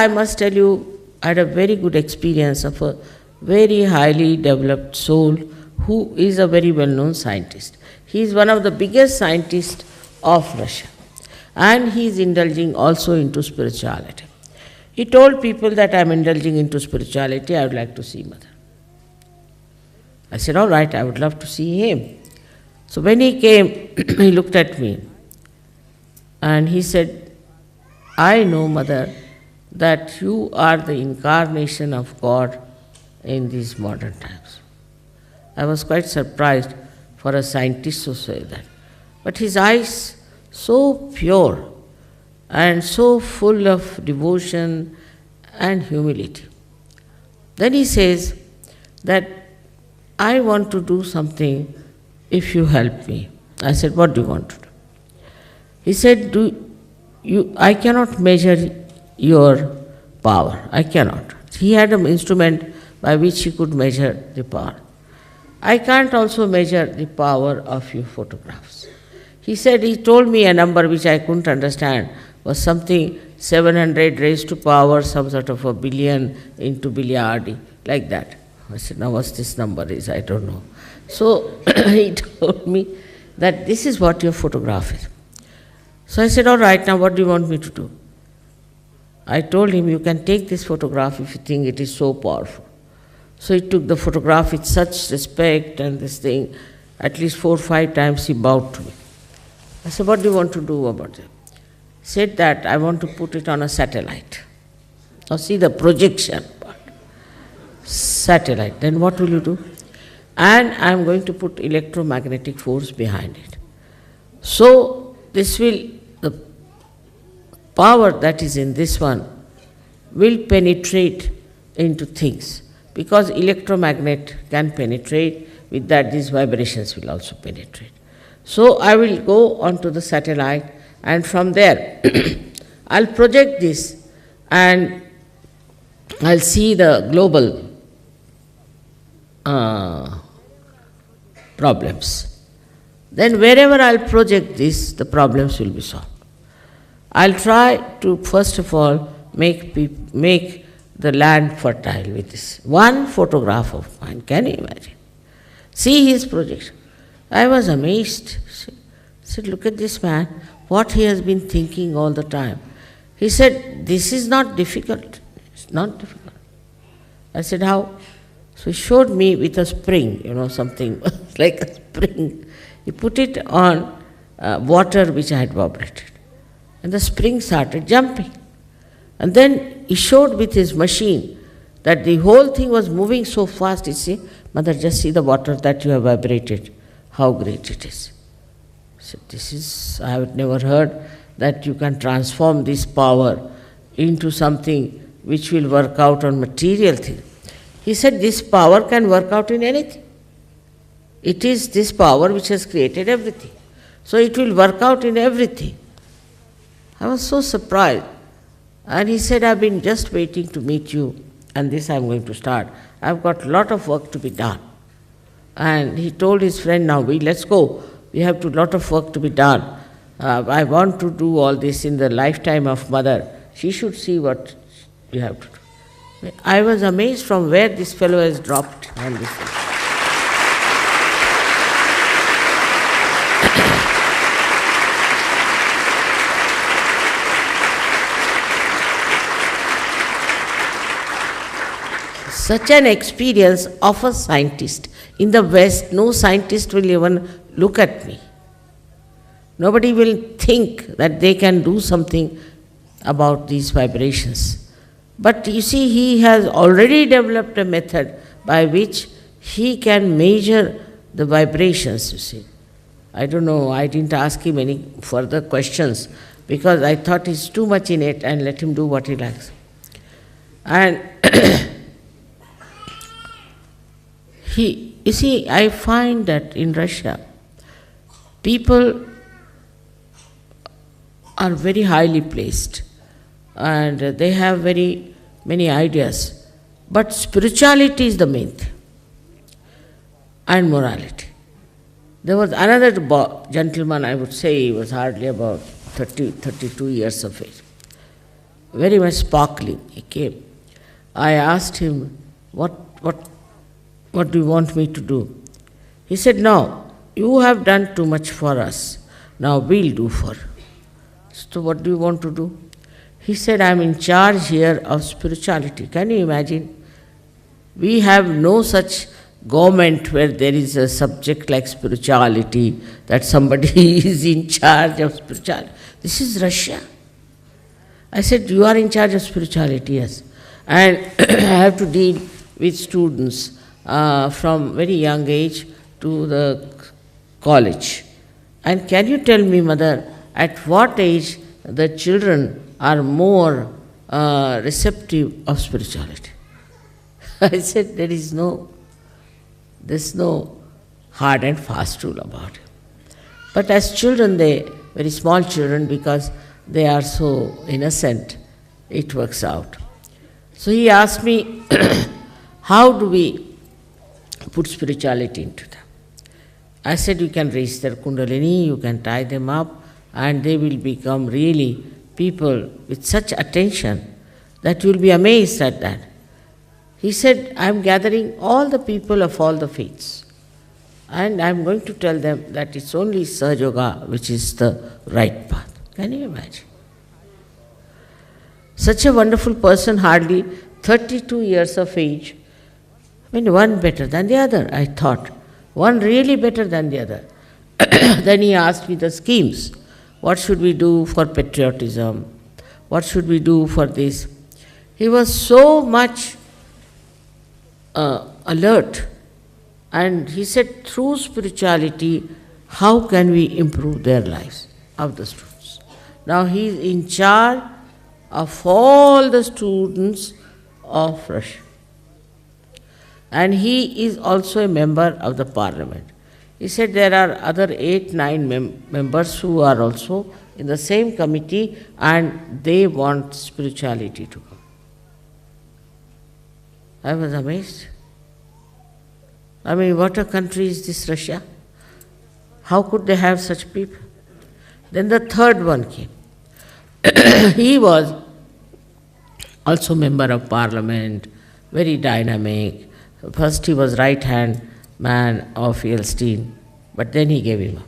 I must tell you, I had a very good experience of a very highly developed soul who is a very well-known scientist. He is one of the biggest scientists of Russia, and he is indulging also into spirituality. He told people that I am indulging into spirituality, I would like to see Mother. I said, all right, I would love to see him. So when he came, he looked at me and he said, I know, Mother, that you are the incarnation of God in these modern times. I was quite surprised for a scientist to say that. But his eyes, so pure and so full of devotion and humility. Then he says that I want to do something if you help me. I said, what do you want to do? He said, I cannot measure your power. I cannot. He had an instrument by which he could measure the power. I can't also measure the power of your photographs. He said, he told me a number which I couldn't understand, was something 700 raised to power, some sort of a billion into billiardi, like that. I said, now what's this number is, I don't know. So he told me that this is what your photograph is. So I said, all right, now what do you want me to do? I told him, you can take this photograph if you think it is so powerful. So he took the photograph with such respect and this thing. At least 4 or 5 times he bowed to me. I said, what do you want to do about it? He said that I want to put it on a satellite. Now see the projection part. Satellite. Then what will you do? And I am going to put electromagnetic force behind it. So this will, the power that is in this one will penetrate into things. Because electromagnet can penetrate, with that these vibrations will also penetrate. So I will go onto the satellite, and from there I'll project this and I'll see the global problems. Then wherever I'll project this, the problems will be solved. I'll try to first of all make the land fertile with this one photograph of mine. Can you imagine? See his projection. I was amazed. I said, look at this man, what he has been thinking all the time. He said, this is not difficult. It's not difficult. I said, how? So he showed me with a spring, something like a spring. He put it on water which I had vibrated. And the spring started jumping. And then he showed with his machine that the whole thing was moving so fast. He said, Mother, just see the water that you have vibrated, how great it is. I said, I have never heard that you can transform this power into something which will work out on material thing. He said, this power can work out in anything. It is this power which has created everything. So it will work out in everything. I was so surprised. And he said, I've been just waiting to meet you, and this I'm going to start. I've got a lot of work to be done. And he told his friend, now let's go. We have a lot of work to be done. I want to do all this in the lifetime of Mother. She should see what you have to do. I was amazed from where this fellow has dropped on this thing. Such an experience of a scientist. In the West, no scientist will even look at me. Nobody will think that they can do something about these vibrations. But you see, he has already developed a method by which he can measure the vibrations, you see. I don't know, I didn't ask him any further questions because I thought he's too much in it and let him do what he likes. And you see, I find that in Russia, people are very highly placed and they have very many ideas. But spirituality is the main thing, and morality. There was another gentleman, I would say he was hardly about 32 years of age. very much sparkling. He came. I asked him, what do you want me to do? He said, no, you have done too much for us. Now we'll do for you. So what do you want to do? He said, I'm in charge here of spirituality. Can you imagine? We have no such government where there is a subject like spirituality, that somebody is in charge of spirituality. This is Russia. I said, you are in charge of spirituality, yes. And I have to deal with students from very young age to the college. And can you tell me, mother, at what age the children are more receptive of spirituality? I said, there's no hard and fast rule about it. But as children, very small children, because they are so innocent, it works out. So he asked me, how do we put spirituality into them? I said, you can raise their kundalini, you can tie them up, and they will become really people with such attention that you will be amazed at that. He said, I am gathering all the people of all the faiths, and I am going to tell them that it's only Sahaja Yoga which is the right path. Can you imagine? Such a wonderful person, hardly 32 years of age. I mean, one better than the other, I thought. One really better than the other. Then he asked me the schemes. What should we do for patriotism? What should we do for this? He was so much alert. And he said, through spirituality, how can we improve their lives of the students? Now he is in charge of all the students of Russia. And he is also a member of the parliament. He said there are other 8-9 members who are also in the same committee, and they want spirituality to come. I was amazed. I mean, what a country is this Russia? How could they have such people? Then the third one came. He was also member of parliament, very dynamic. First he was right-hand man of Yeltsin, but then he gave him up.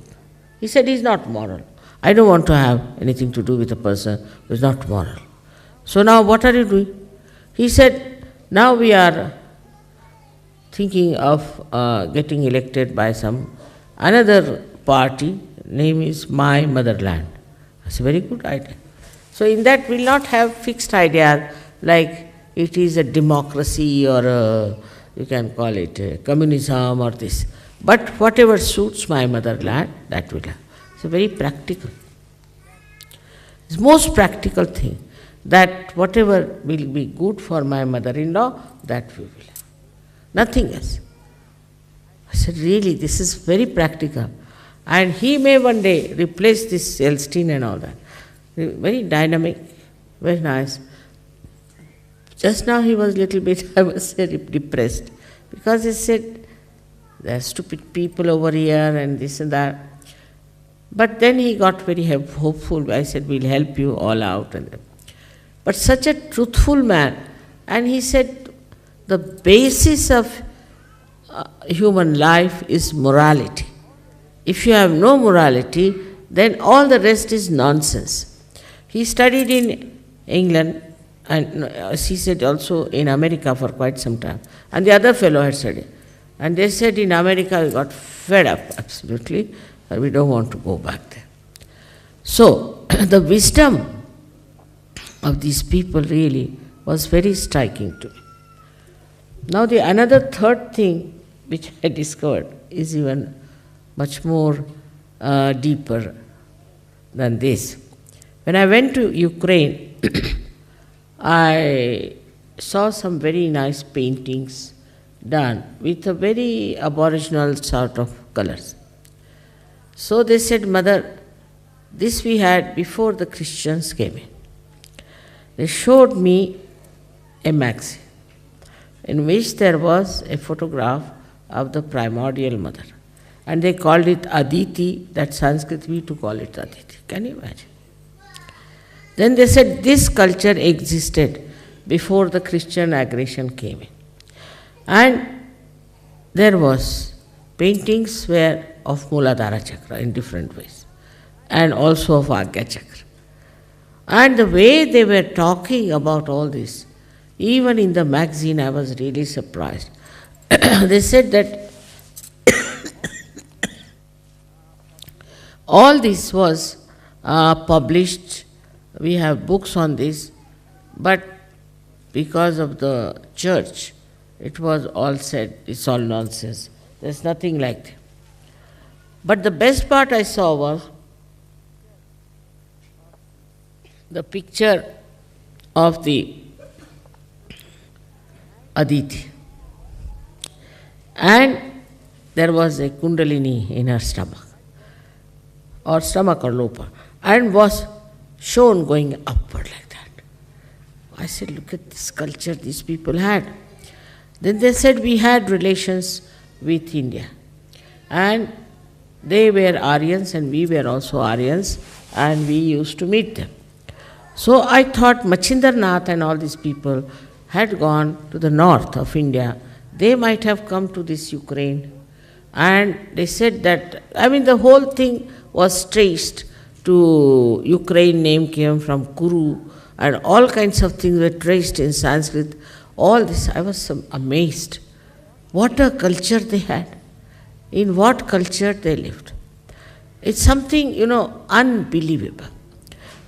He said he's not moral. I don't want to have anything to do with a person who is not moral. So now what are you doing? He said, now we are thinking of getting elected by some another party, name is My Motherland. That's a very good idea. So in that we'll not have fixed idea like it is a democracy or a, you can call it a communism or this. But whatever suits my motherland, that will have. It's a very practical. It's most practical thing, that whatever will be good for my mother-in-law, that we will have. Nothing else. I said, really, this is very practical. And he may one day replace this Yeltsin and all that. Very dynamic, very nice. Just now he was a little bit, I must say, depressed, because he said, there are stupid people over here and this and that. But then he got very hopeful. I said, we'll help you all out. But such a truthful man. And he said, the basis of human life is morality. If you have no morality, then all the rest is nonsense. He studied in England, and he said also in America for quite some time. And the other fellow had studied. And they said in America we got fed up, absolutely, and we don't want to go back there. So, the wisdom of these people really was very striking to me. Now the another third thing which I discovered is even much more deeper than this. When I went to Ukraine, I saw some very nice paintings done with a very aboriginal sort of colors. So they said, Mother, this we had before the Christians came in. They showed me a magazine in which there was a photograph of the primordial mother. And they called it Aditi, that Sanskrit we to call it Aditi. Can you imagine? Then they said this culture existed before the Christian aggression came in. And there was paintings were of Muladhara Chakra in different ways, and also of Agya Chakra. And the way they were talking about all this, even in the magazine, I was really surprised. They said that all this was published, we have books on this, but because of the church, it was all said, it's all nonsense. There's nothing like that. But the best part I saw was the picture of the Aditi. And there was a Kundalini in her stomach, or lopa, and was shown going upward like that. I said, look at this culture these people had. Then they said we had relations with India. And they were Aryans and we were also Aryans, and we used to meet them. So I thought Machinder Nath and all these people had gone to the north of India. They might have come to this Ukraine. And they said that, the whole thing was traced to Ukraine, name came from Kuru, and all kinds of things were traced in Sanskrit. All this, I was amazed. What a culture they had. In what culture they lived. It's something, unbelievable.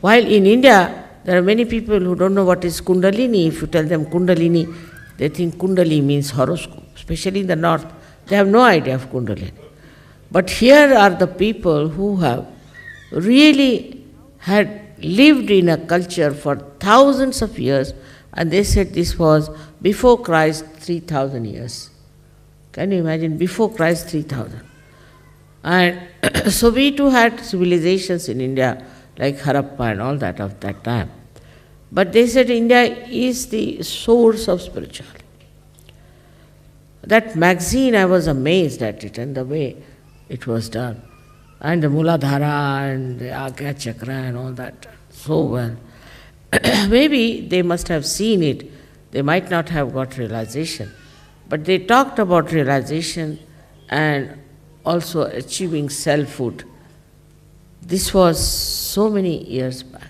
While in India, there are many people who don't know what is Kundalini. If you tell them Kundalini, they think Kundali means horoscope. Especially in the north, they have no idea of Kundalini. But here are the people who have really had lived in a culture for thousands of years, and they said this was before Christ 3,000 years. Can you imagine? Before Christ 3,000. And so we too had civilizations in India like Harappa and all that of that time. But they said India is the source of spirituality. That magazine, I was amazed at it and the way it was done. And the Muladhara and the Agya Chakra and all that, so well. Maybe they must have seen it, they might not have got realization. But they talked about realization and also achieving selfhood. This was so many years back.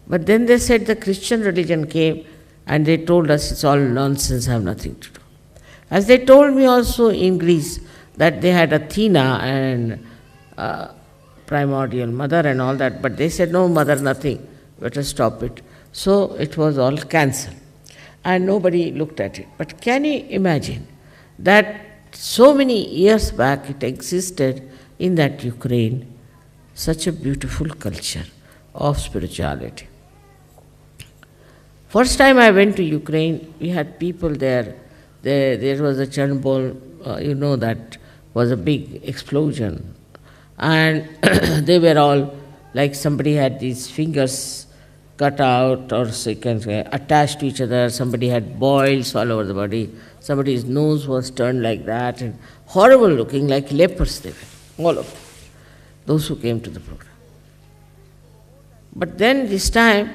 But then they said the Christian religion came and they told us it's all nonsense, have nothing to do. As they told me also in Greece that they had Athena and primordial mother and all that, but they said no mother, nothing, better stop it. So it was all cancelled and nobody looked at it. But can you imagine that so many years back it existed in that Ukraine, such a beautiful culture of spirituality. First time I went to Ukraine, we had people there. There was a Chernobyl, that was a big explosion. And they were all, like somebody had these fingers cut out or so you can say, attached to each other. Somebody had boils all over the body. Somebody's nose was turned like that. And horrible looking, like lepers they were, all of them, those who came to the program. But then this time,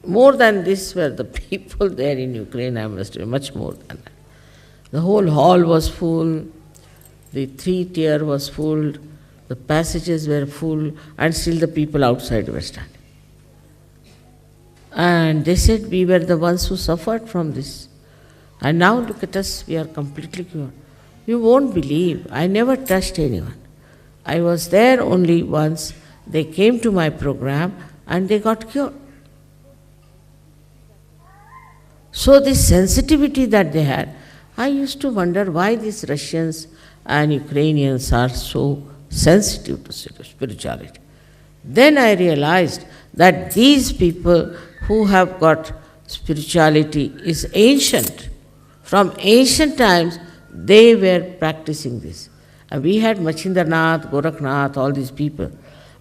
more than this were the people there in Ukraine, I must say, much more than that. The whole hall was full, the 3-tier was full, the passages were full, and still the people outside were standing. And they said we were the ones who suffered from this. And now look at us, we are completely cured. You won't believe, I never touched anyone. I was there only once, they came to my program and they got cured. So this sensitivity that they had, I used to wonder why these Russians and Ukrainians are so sensitive to spirituality. Then I realized that these people who have got spirituality is ancient. From ancient times, they were practicing this. And we had Machinder Nath, Gorakhnath, all these people.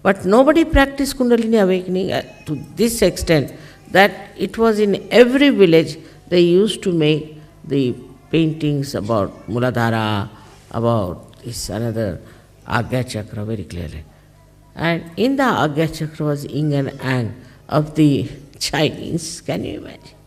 But nobody practiced Kundalini awakening to this extent that it was in every village they used to make the paintings about Muladhara, about this another Agya Chakra very clearly. And in the Agya Chakra was Yin and Yang, of the Chinese. Can you imagine?